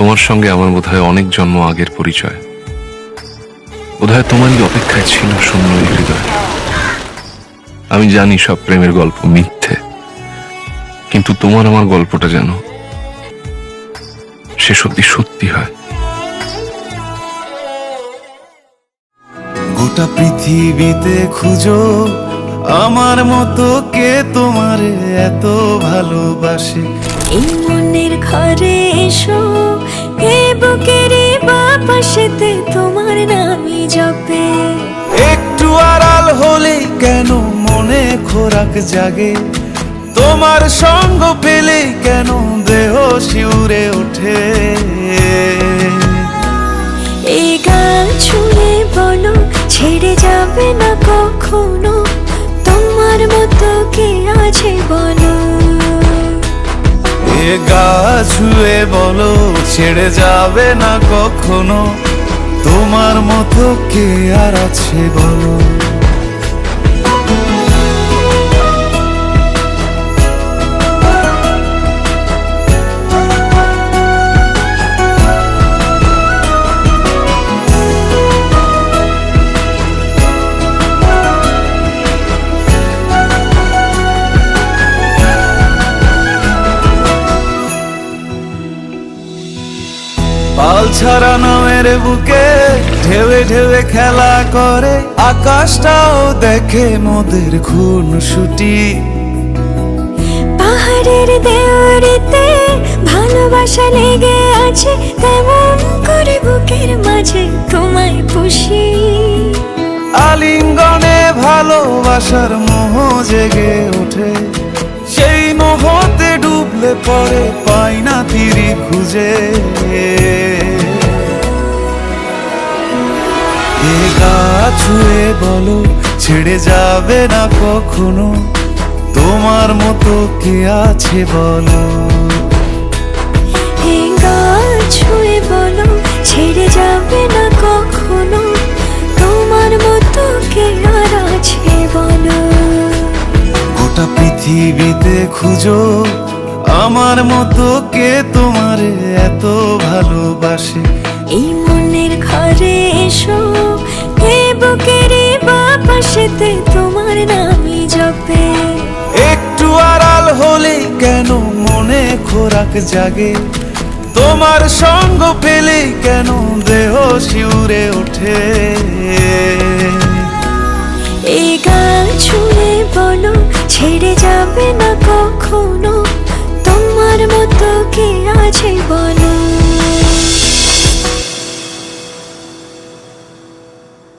তোমার সঙ্গে আমার বোধহয় অনেক জন্ম আগের পরিচয়। বোধহয় তোমারই অপেক্ষায় ছিল শূন্য এই হৃদয়। আমি জানি সব প্রেমের গল্প মিথ্যে, কিন্তু তোমার আমার গল্পটা যেন শেষ অব্দি সত্যি হয়। গোটা পৃথিবীতে খুঁজো আমার মতো কে তোমারে এত ভালোবাসে। এই মনের ঘরে এসো, এই বুকের বাপাশেতে তোমার নামই জপে। একটু আড়াল হলে কেন মনে খোরাক জাগে, তোমার সঙ্গ পেলে কেন দেহ শিউরে ওঠে। এই গান ছুঁয়ে বলো ছেড়ে যাবে না কখনো, তোমার মতো কে আছে বলো। এ গা ছুঁয়ে বলো ছেড়ে যাবে না কখনো, তোমার মতো কে আর আছে বলো। পাল ছাড়া নামের বুকে ঢেউে ঢেউে খেলা করে, আকাশটাও দেখে মোদের খুন ছুটি। পাহাড়ের দেওয়ারিতে ভালোবাসা লেগে আছে, তেমন করে বুকের মাঝে তোমায় পুষি। আলিঙ্গনে ভালোবাসার মোহ জেগে ওঠে, সেই মোহতে ডুবলে পরে পাই না তীরি খুঁজে। এ গা ছুঁয়ে বলো ছেড়ে যাবে না কখনো, তোমার মতো কে আছে বলো। এই গান ছুঁয়ে বলো ছেড়ে যাবে না কখনো, তোমার মতো কে আর আছে বলো। গোটা পৃথিবীতে খুঁজো আমার মতো কে তোমারে এত ভালোবাসে। এই মনের ঘরে এসো, এই বুকের বাপাশেতে তোমার নামই জপে। একটু আড়াল হলে কেন মনে খোরাক জাগে, তোমার সঙ্গ পেলে কেন দেহ শিউরে ওঠে। এই গান ছুঁয়ে বলো ছেড়ে যাবে না কখনো, তোমার মতো কে আছে বলো।